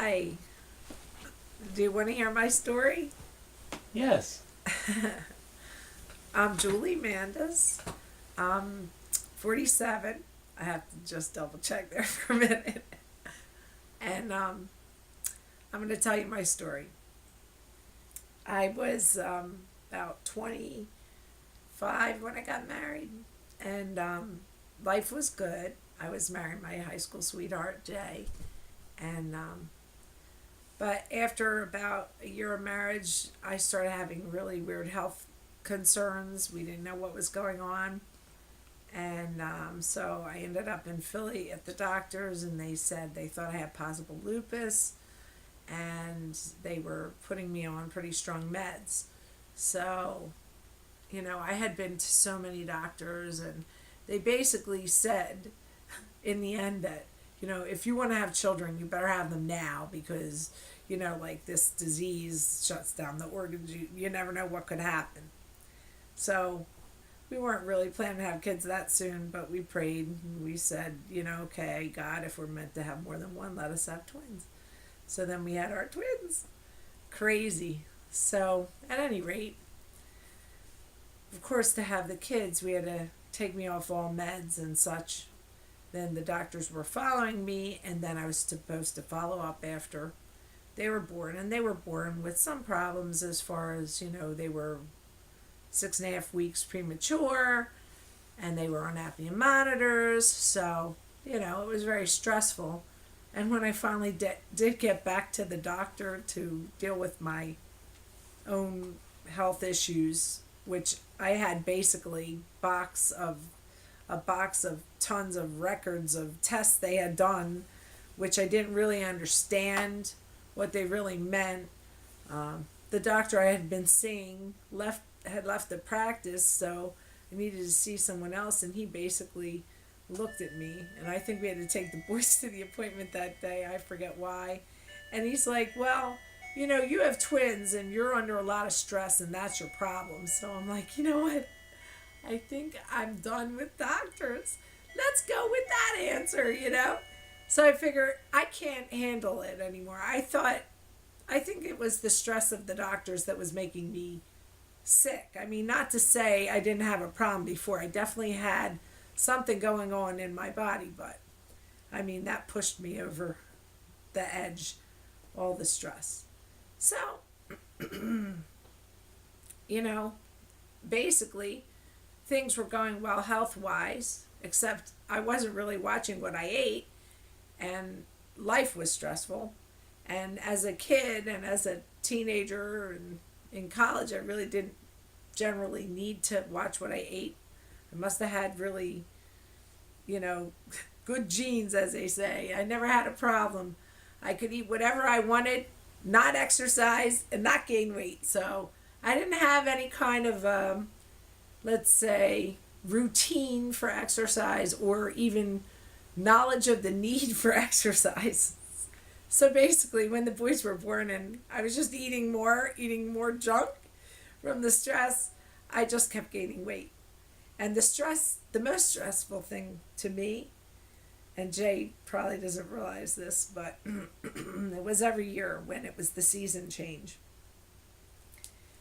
Hi. Do you want to hear my story? Yes. I'm Julie Mandes. I'm 47. I have to just double check there for a minute. And I'm going to tell you my story. I was about 25 when I got married, and life was good. I was marrying my high school sweetheart, Jay. And but after about a year of marriage, I started having really weird health concerns. We didn't know what was going on. And so I ended up in Philly at the doctor's, and they said they thought I had possible lupus, and they were putting me on pretty strong meds. So, I had been to so many doctors, and they basically said in the end that, if you want to have children, you better have them now because, like this disease shuts down the organs. You never know what could happen. So we weren't really planning to have kids that soon, but we prayed. And we said, okay, God, if we're meant to have more than one, let us have twins. So then we had our twins. Crazy. So, at any rate, of course, to have the kids, we had to take me off all meds and such. Then the doctors were following me, and then I was supposed to follow up after they were born. And they were born with some problems as far as, they were 6.5 weeks premature, and they were on apnea monitors. So, it was very stressful. And when I finally did get back to the doctor to deal with my own health issues, which I had basically a box of tons of records of tests they had done, which I didn't really understand what they really meant. The doctor I had been seeing had left the practice, so I needed to see someone else, and he basically looked at me, and I think we had to take the boys to the appointment that day. I forget why. And he's like, well, you have twins and you're under a lot of stress, and that's your problem. So I'm like, you know what? I think I'm done with doctors. Let's go with that answer. So I figure I can't handle it anymore. I think it was the stress of the doctors that was making me sick. I mean, not to say I didn't have a problem before. I definitely had something going on in my body, but I mean, that pushed me over the edge, all the stress. So, you know, basically, things were going well health wise, except I wasn't really watching what I ate, and life was stressful. And as a kid and as a teenager and in college, I really didn't generally need to watch what I ate. I must have had really, you know, good genes, as they say. I never had a problem. I could eat whatever I wanted, not exercise, and not gain weight. So I didn't have any kind of, let's say, routine for exercise or even knowledge of the need for exercise. So basically, when the boys were born and I was just eating more junk from the stress, I just kept gaining weight. And the most stressful thing to me, and Jay probably doesn't realize this, but it was every year when it was the season change,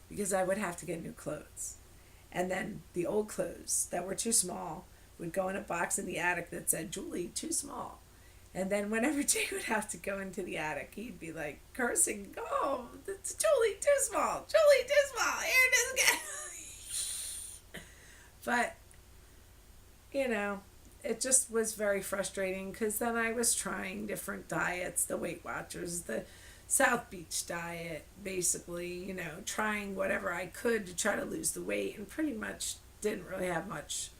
because I would have to get new clothes. And then the old clothes that were too small would go in a box in the attic that said, Julie, too small. And then whenever Jay would have to go into the attic, he'd be like cursing, oh, it's Julie, too small. Julie, too small. Here it is again. But, it just was very frustrating because then I was trying different diets, the Weight Watchers, the South Beach diet, basically, trying whatever I could to try to lose the weight, and pretty much didn't really have much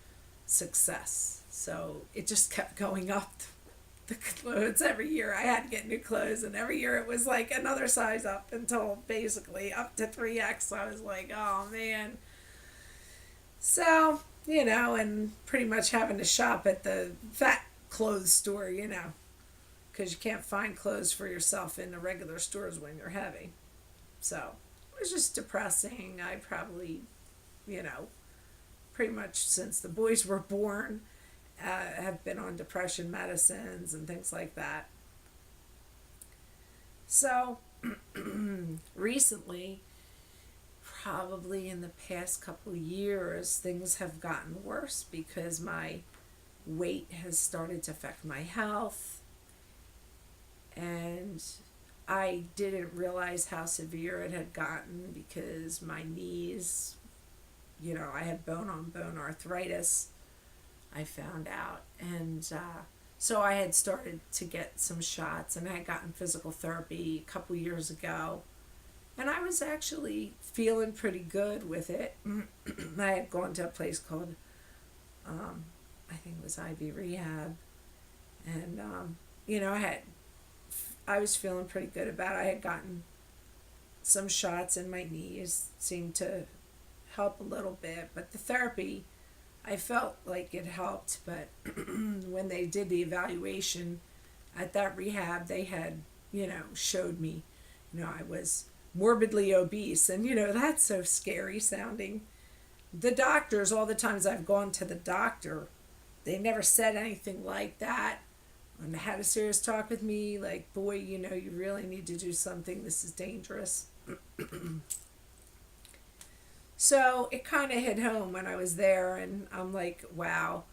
success. So it just kept going up the clothes every year. I had to get new clothes, and every year it was like another size up until basically up to 3X. I was like, oh man. So, and pretty much having to shop at the fat clothes store, because you can't find clothes for yourself in the regular stores when you're heavy. So it was just depressing. I probably, pretty much since the boys were born, have been on depression medicines and things like that. So recently, probably in the past couple years, things have gotten worse because my weight has started to affect my health, and I didn't realize how severe it had gotten because my knees, I had bone on bone arthritis, I found out. And so I had started to get some shots, and I had gotten physical therapy a couple years ago. And I was actually feeling pretty good with it. I had gone to a place called, I think it was IV Rehab. And, I was feeling pretty good about it. I had gotten some shots in my knees, seemed to help a little bit. But the therapy, I felt like it helped. But when they did the evaluation at that rehab, they had, showed me, I was morbidly obese. And, that's so scary sounding. The doctors, all the times I've gone to the doctor, they never said anything like that. And had a serious talk with me, like, boy, you really need to do something. This is dangerous. So it kind of hit home when I was there, and I'm like, wow,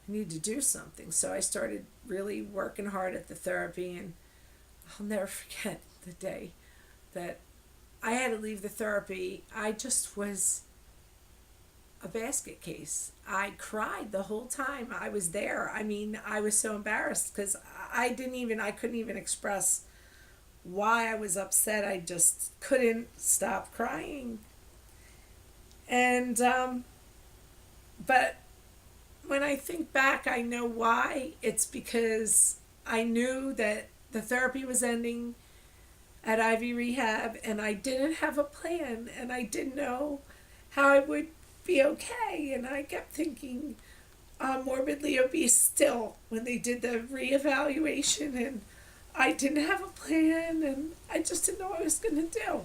I need to do something. So I started really working hard at the therapy, and I'll never forget the day that I had to leave the therapy. I just was a basket case. I cried the whole time I was there. I mean, I was so embarrassed because I couldn't even express why I was upset. I just couldn't stop crying. And, but when I think back, I know why. It's because I knew that the therapy was ending at IV Rehab, and I didn't have a plan, and I didn't know how I would be okay. And I kept thinking I'm morbidly obese still when they did the reevaluation, and I didn't have a plan, and I just didn't know what I was going to do.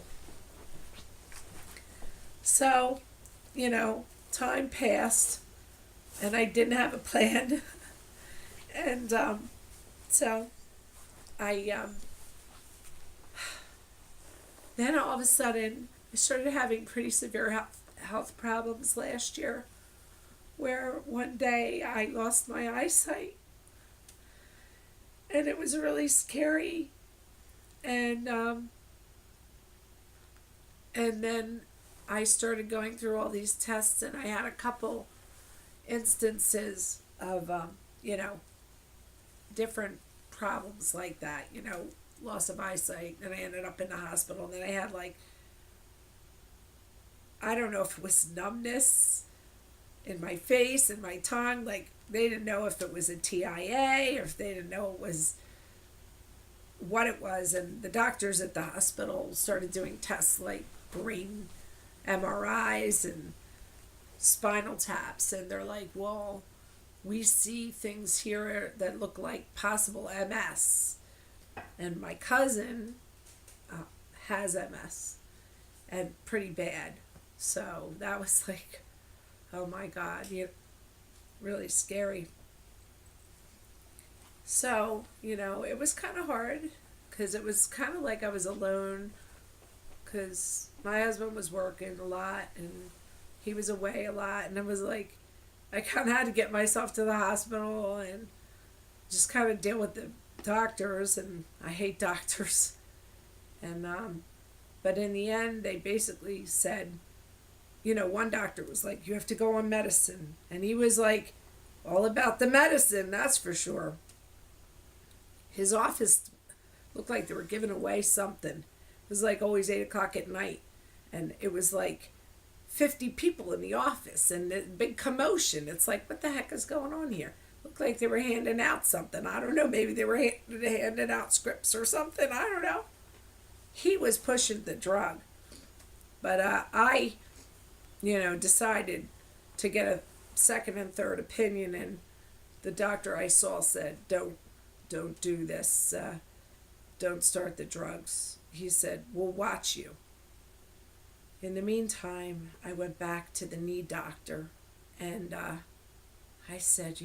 So, time passed, and I didn't have a plan. And so I then all of a sudden I started having pretty severe health problems last year, where one day I lost my eyesight, and it was really scary. And and then I started going through all these tests, and I had a couple instances of different problems like that, loss of eyesight. And I ended up in the hospital, and then I had, like, I don't know if it was numbness in my face and my tongue. Like, they didn't know if it was a TIA or if they didn't know it was what it was. And the doctors at the hospital started doing tests like brain MRIs and spinal taps, and they're like, well, we see things here that look like possible MS. And my cousin has MS, and pretty bad. So that was like, oh my God, really scary. So, it was kind of hard because it was kind of like I was alone, because my husband was working a lot and he was away a lot. And it was like, I kind of had to get myself to the hospital and just kind of deal with the doctors. And I hate doctors. And, but in the end, they basically said, one doctor was like, you have to go on medicine. And he was like, all about the medicine, that's for sure. His office looked like they were giving away something. It was like always 8 o'clock at night. And it was like 50 people in the office and a big commotion. It's like, what the heck is going on here? Looked like they were handing out something. I don't know. Maybe they were handing out scripts or something. I don't know. He was pushing the drug. But I, decided to get a second and third opinion. And the doctor I saw said, don't do this. Don't start the drugs. He said, we'll watch you. In the meantime, I went back to the knee doctor, and I said,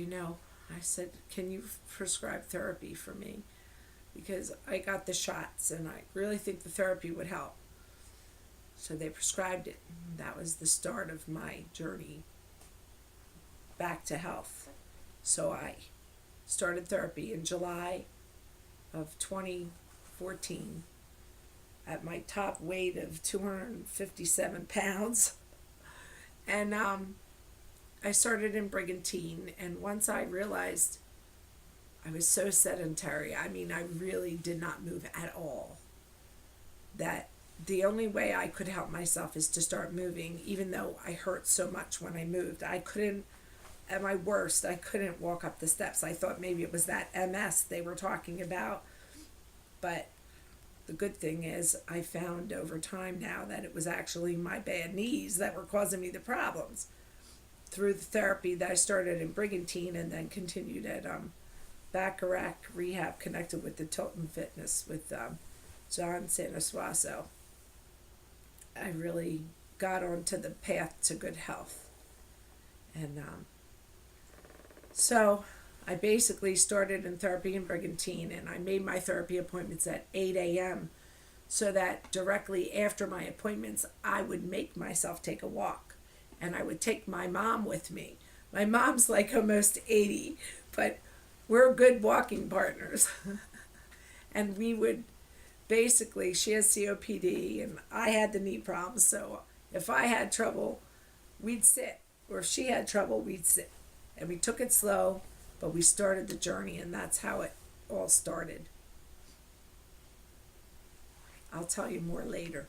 can you prescribe therapy for me? because I got the shots and I really think the therapy would help. So they prescribed it. That was the start of my journey back to health. So I started therapy in July of 2014 at my top weight of 257 pounds. And I started in Brigantine. And once I realized I was so sedentary, I mean, I really did not move at all, that the only way I could help myself is to start moving, even though I hurt so much when I moved. I couldn't, at my worst, I couldn't walk up the steps. I thought maybe it was that MS they were talking about. But the good thing is I found over time now that it was actually my bad knees that were causing me the problems. Through the therapy that I started in Brigantine and then continued at Bacharach Rehab, connected with the Tilton Fitness with John Sanasuaso, I really got onto the path to good health. And so I basically started in therapy in Brigantine, and I made my therapy appointments at 8 a.m. so that directly after my appointments, I would make myself take a walk. And I would take my mom with me. My mom's like almost 80, but we're good walking partners. And we would basically, she has COPD and I had the knee problems. So if I had trouble, we'd sit. Or if she had trouble, we'd sit. And we took it slow, but we started the journey, and that's how it all started. I'll tell you more later.